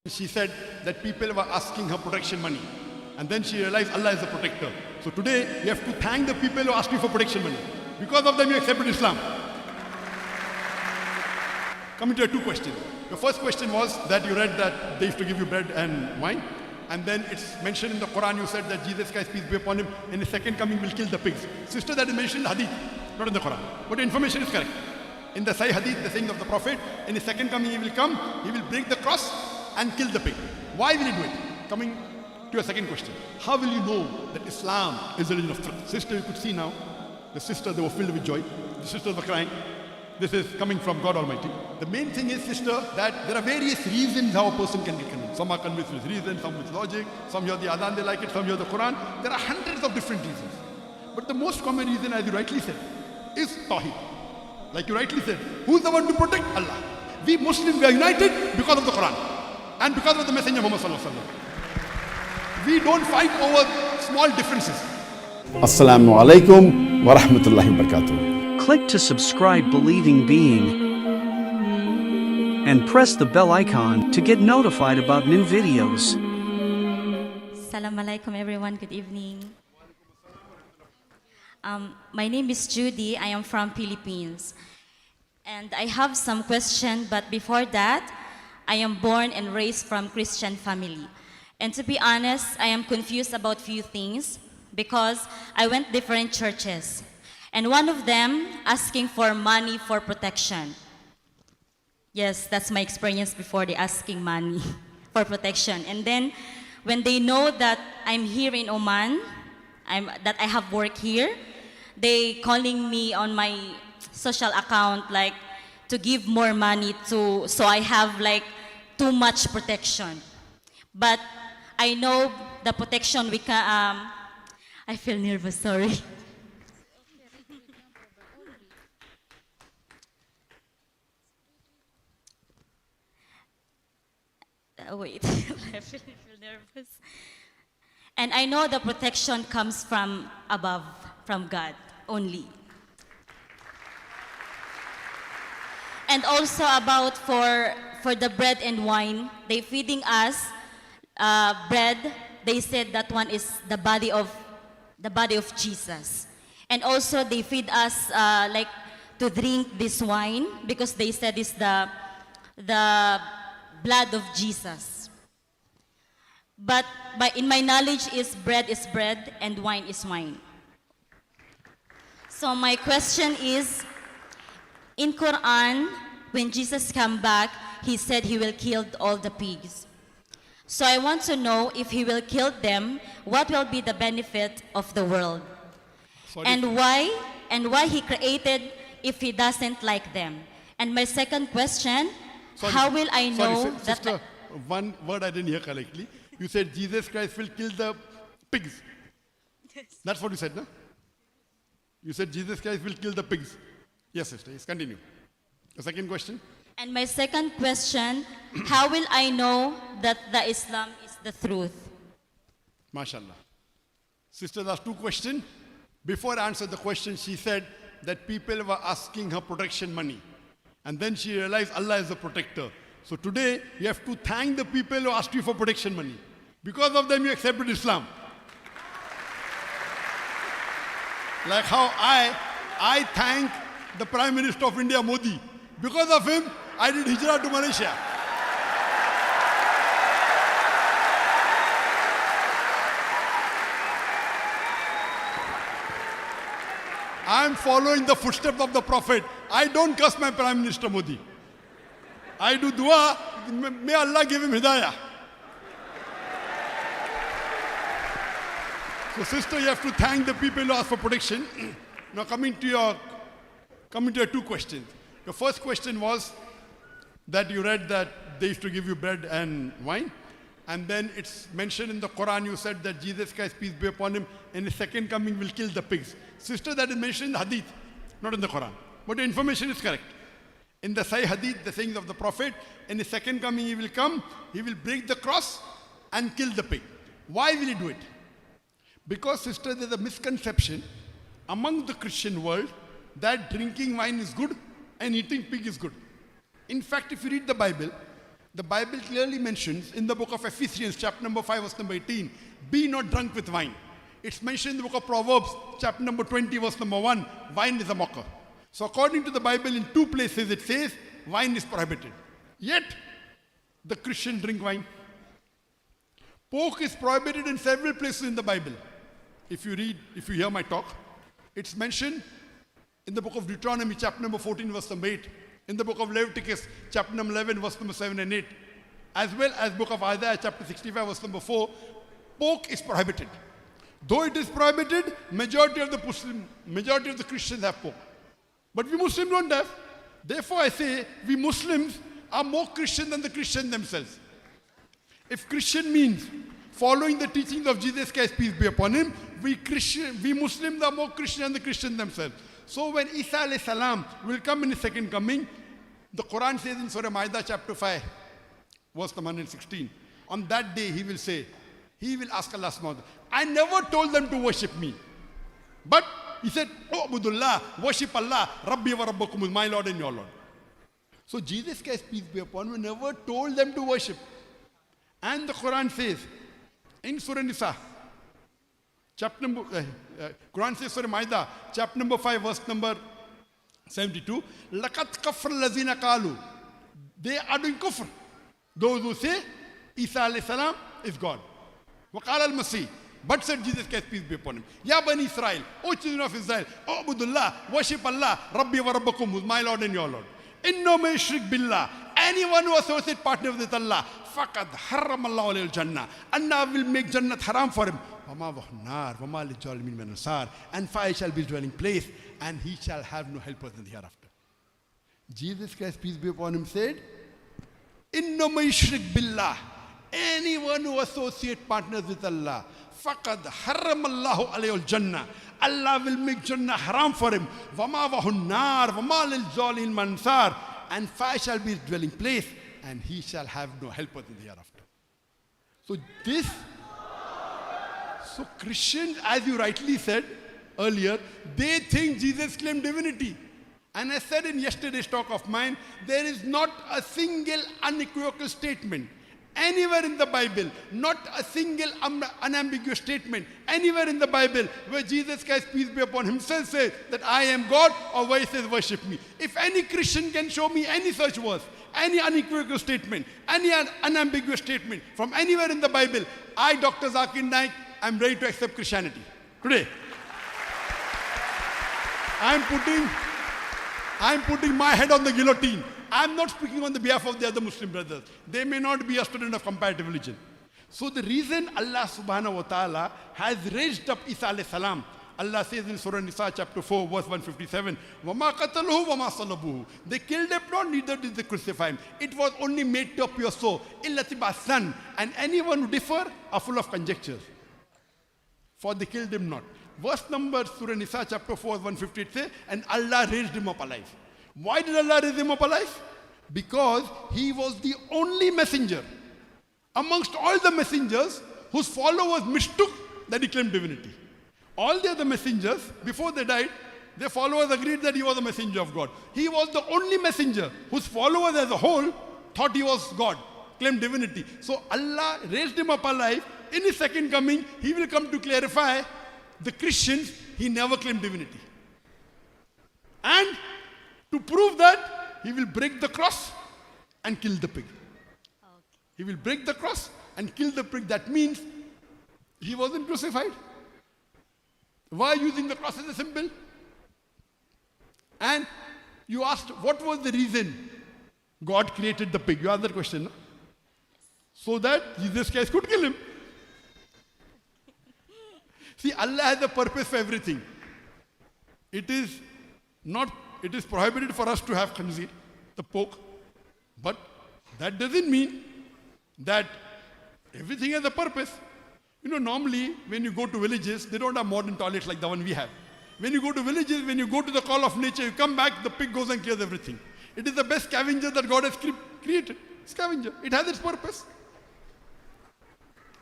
She said that people were asking her protection money. And then she realized Allah is the protector. So today, you have to thank the people who asked you for protection money. Because of them, you accepted Islam. Coming to your two questions. The first question was that you read that they used to give you bread and wine. And then it's mentioned in the Quran, you said that Jesus Christ, peace be upon him, in his second coming will kill the pigs. Sister, that is mentioned in the hadith, not in the Quran. But the information is correct. In the Sahih hadith, the saying of the Prophet, in his second coming he will come, he will break the cross and kill the pig. Why will he do it? Coming to your second question. How will you know that Islam is the religion of truth? Sister, you could see now, the sisters, they were filled with joy. The sisters were crying. This is coming from God Almighty. The main thing is, sister, that there are various reasons how a person can get convinced. Some are convinced with reason, some with logic, some hear the adhan, they like it, some hear the Quran. There are hundreds of different reasons. But the most common reason, as you rightly said, is Tawheed. Like you rightly said, who is the one to protect? Allah. We Muslims, we are united because of the Quran and because of the Messenger Muhammad Sallallahu Alaihi Wasallam. We don't fight over small differences. Assalamu alaikum wa rahmatullahi wa barakatuh. Click to subscribe Believing Being and press the bell icon to get notified about new videos. Assalamu alaikum everyone, good evening. My name is Judy, I am from Philippines. And I have some question, but before that, I am born and raised from Christian family. And to be honest, I am confused about few things because I went different churches. And one of them asking for money for protection. Yes, that's my experience before they asking money for protection. And then when they know that I'm here in Oman, that I have work here, they calling me on my social account like to give more money so I have like too much protection. But I know the protection we can, I feel nervous, sorry. Wait, I feel nervous. And I know the protection comes from above, from God only. And also about for the bread and wine, they feeding us bread. They said that one is the body of Jesus. And also they feed us like to drink this wine because they said it's the blood of Jesus. But in my knowledge is bread and wine is wine. So my question is, in Quran, when Jesus come back, he said he will kill all the pigs. So I want to know if he will kill them, what will be the benefit of the world? Sorry. And why he created if he doesn't like them? And my second question, how will I know that... Sister, one word I didn't hear correctly. You said Jesus Christ will kill the pigs. Yes. That's what you said, no? You said Jesus Christ will kill the pigs. Yes, sister, yes, continue. The second question? And my second question, how will I know that the Islam is the truth? MashaAllah. Sister asked two questions. Before I answered the question, she said that people were asking her protection money. And then she realized Allah is the protector. So today, you have to thank the people who asked you for protection money. Because of them, you accepted Islam. Like how I thank the Prime Minister of India, Modi. Because of him, I did hijrah to Malaysia. I am following the footsteps of the Prophet. I don't curse my Prime Minister Modi. I do dua, may Allah give him hidayah. So sister, you have to thank the people who ask for protection. Now coming to your two questions. The first question was that you read that they used to give you bread and wine. And then it's mentioned in the Quran, you said that Jesus Christ, peace be upon him, in his second coming will kill the pigs. Sister, that is mentioned in the hadith, not in the Quran. But the information is correct. In the Sahih hadith, the saying of the Prophet, in his second coming he will come, he will break the cross and kill the pig. Why will he do it? Because, sister, there's a misconception among the Christian world that drinking wine is good and eating pig is good. In fact, if you read the Bible, The Bible clearly mentions in the book of Ephesians, chapter number 5, verse number 18, be not drunk with wine. It's mentioned in the book of Proverbs, chapter number 20, verse number 1, wine is a mocker. So according to the Bible, in 2 places it says wine is prohibited. Yet, the Christians drink wine. Pork is prohibited in several places in the Bible. If you hear my talk, it's mentioned in the book of Deuteronomy, chapter number 14, verse number 8. In the book of Leviticus, chapter number 11, verse number 7 and 8. As well as book of Isaiah, chapter 65, verse number 4. Pork is prohibited. Though it is prohibited, majority of the Christians have pork. But we Muslims don't have. Therefore I say, we Muslims are more Christian than the Christians themselves. If Christian means following the teachings of Jesus Christ, peace be upon him, we Muslims are more Christian than the Christians themselves. So when Isa alayhi salam will come in his second coming, the Quran says in Surah Ma'idah chapter 5, verse 116, on that day he will say, he will ask Allah subhanahu wa ta'ala, I never told them to worship me. But he said, oh Abdullah, worship Allah, Rabbi wa Rabbakum, my Lord and your Lord. So Jesus Christ, peace be upon him, never told them to worship. And the Quran says, in Surah Nisa, chapter number, Quran says Surah Ma'idah, chapter number 5, verse number 72, لَقَدْ كَفْرَ الَّذِينَ قَالُوا. They are doing kufr. Those who say, Isa alayhi salam is God. وَقَالَ الْمَسِيحِ. But said Jesus Christ, peace be upon him, Ya Bani Israel, O children of Israel, O Abdullah, worship Allah, Rabbi wa Rabbakum, who is my Lord and your Lord. Inno may shrik billah. Anyone who associates partner with Allah, faqad haram Allah alayhi al-jannah. Allah will make Jannat haram for him. Wama wahnar, wama lijalimin min ansar. And fire shall be his dwelling place, and he shall have no helpers in the hereafter. Jesus Christ, peace be upon him, said, Inno may shrik billah. Anyone who associates partners with Allah, faqad haram Allah alayhi al-jannah. Allah will make Jannah haram for him. Wama wahnar, wama lijalimin min ansar. And fire shall be his dwelling place, and he shall have no helpers in the hereafter. So Christians, as you rightly said earlier, they think Jesus claimed divinity. And I said in yesterday's talk of mine, there is not a single unequivocal statement anywhere in the Bible, not a single unambiguous statement anywhere in the Bible where Jesus Christ, peace be upon himself, says that I am God, or where he says worship me. If any Christian can show me any such verse, any unequivocal statement, any unambiguous statement from anywhere in the Bible, I, Dr. Zakir Naik, am ready to accept Christianity. Today, I'm putting my head on the guillotine. I'm not speaking on the behalf of the other Muslim brothers. They may not be a student of comparative religion. So the reason Allah subhanahu wa ta'ala has raised up Isa alayhi salam, Allah says in Surah Nisa chapter 4, verse 157, وَمَا قَتَلُهُ وَمَا صَلَبُهُ. They killed him not, neither did they crucify him. It was only made to appear so. إِلَّا son. And anyone who differ are full of conjectures. For they killed him not. Verse number, Surah Nisa chapter 4, 158 says, and Allah raised him up alive. Why did Allah raise him up alive? Because he was the only messenger amongst all the messengers whose followers mistook that he claimed divinity. All the other messengers, before they died, their followers agreed that he was a messenger of God. He was the only messenger whose followers as a whole thought he was God, claimed divinity. So Allah raised him up alive. In his second coming, he will come to clarify the Christians, he never claimed divinity. And to prove that, he will break the cross and kill the pig. Okay. He will break the cross and kill the pig. That means he wasn't crucified. Why using the cross as a symbol? And you asked, what was the reason God created the pig? You asked that question, no? So that Jesus Christ could kill him. See, Allah has a purpose for everything. It is prohibited for us to have khanzir, the pork. But that doesn't mean that everything has a purpose. You know, normally when you go to villages, they don't have modern toilets like the one we have. When you go to villages, when you go to the call of nature, you come back, the pig goes and clears everything. It is the best scavenger that God has created. Scavenger. It has its purpose.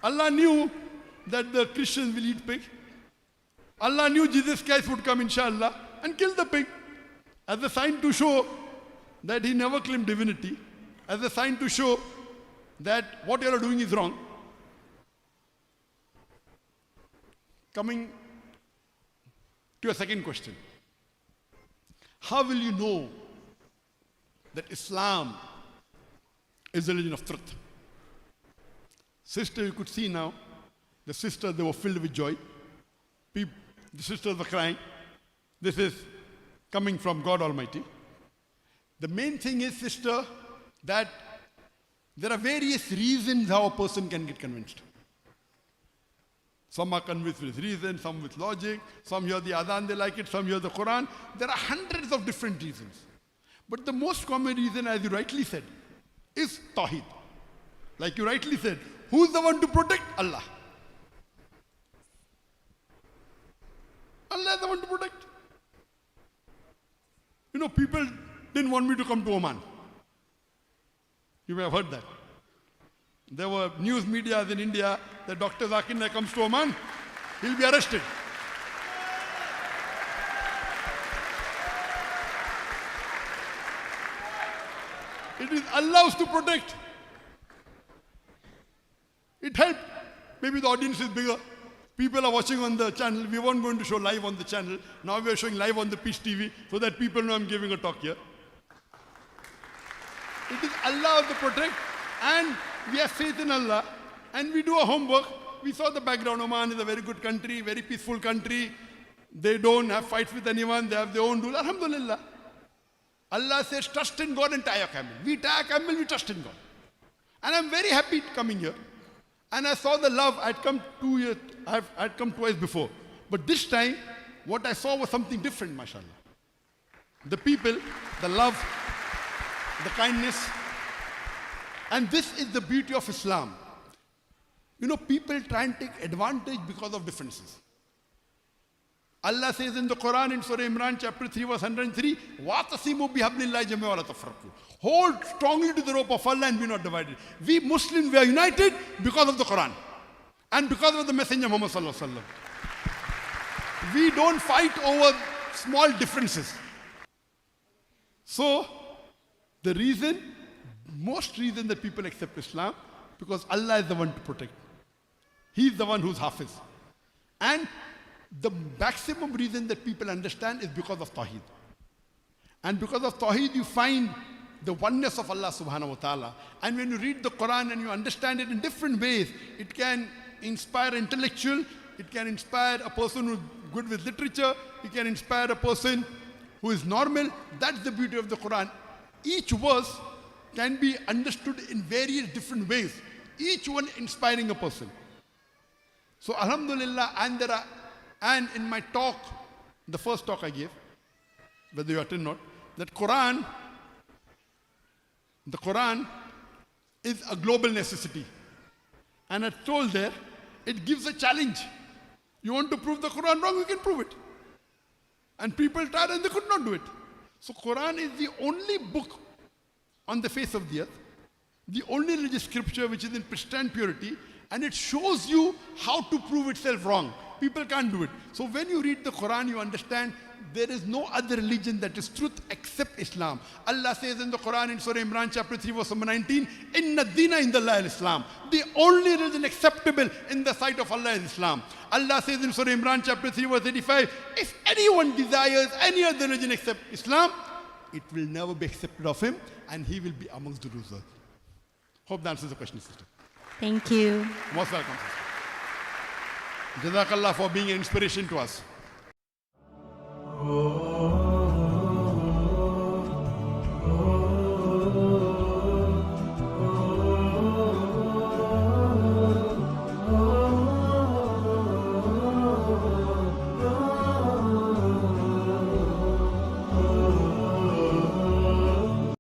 Allah knew that the Christians will eat pig. Allah knew Jesus Christ would come, inshallah, and kill the pig as a sign to show that he never claimed divinity, as a sign to show that what you are doing is wrong. Coming to a second question. How will you know that Islam is the religion of truth? Sister, you could see now, the sisters, they were filled with joy. The sisters were crying. This is coming from God Almighty. The main thing is, sister, that there are various reasons how a person can get convinced. Some are convinced with reason, some with logic, some hear the adhan, they like it, some hear the Quran. There are hundreds of different reasons. But the most common reason, as you rightly said, is Tawheed. Like you rightly said, who's the one to protect? Allah. Allah is the one to protect. You know, people didn't want me to come to Oman. You may have heard that. There were news media in India that Dr. Zakir Naik comes to Oman, he'll be arrested. It is Allah who's to protect. It helped. Maybe the audience is bigger. People are watching on the channel. We weren't going to show live on the channel. Now we are showing live on the Peace TV so that people know I'm giving a talk here. It is Allah to protect, and we have faith in Allah, and we do our homework. We saw the background. Oman is a very good country, very peaceful country. They don't have fights with anyone. They have their own rule. Alhamdulillah. Allah says, trust in God and tie a camel. We tie a camel, we trust in God. And I'm very happy coming here. And I saw the love. I'd come 2 years, I'd come twice before. But this time, what I saw was something different, mashallah. The people, the love, the kindness. And this is the beauty of Islam. You know, people try and take advantage because of differences. Allah says in the Quran in Surah Imran chapter 3 verse 103, وَاعْتَصِمُوا بِحَبْلِ اللَّهِ جَمِيعًا وَلَا تَفَرَّقُوا. Hold strongly to the rope of Allah and be not divided. We Muslims, we are united because of the Quran and because of the Messenger Muhammad sallallahu alaihi wasallam. We don't fight over small differences. So, the reason, most reason that people accept Islam, because Allah is the one to protect. He is the one who's Hafiz. And the maximum reason that people understand is because of Tawheed. And because of Tawheed, you find the oneness of Allah subhanahu wa ta'ala. And when you read the Quran and you understand it in different ways, it can inspire intellectual, it can inspire a person who's good with literature, it can inspire a person who is normal. That's the beauty of the Quran. Each verse can be understood in various different ways, each one inspiring a person. So alhamdulillah, and in my talk, the first talk I gave, whether you attend or not, that the Quran is a global necessity. And I told there, it gives a challenge. You want to prove the Quran wrong, you can prove it. And people tried and they could not do it. So Quran is the only book on the face of the earth, the only religious scripture which is in pristine purity, and it shows you how to prove itself wrong. People can't do it. So when you read the Quran, you understand there is no other religion that is truth except Islam. Allah says in the Quran in Surah Imran chapter 3 verse number 19, Inna dina indallahi al-Islam. The only religion acceptable in the sight of Allah is Islam. Allah says in Surah Imran chapter 3 verse 85, if anyone desires any other religion except Islam, it will never be accepted of him and he will be amongst the losers. Hope that answers the question, sister. Thank you. Most welcome, sister. Jazakallah for being an inspiration to us.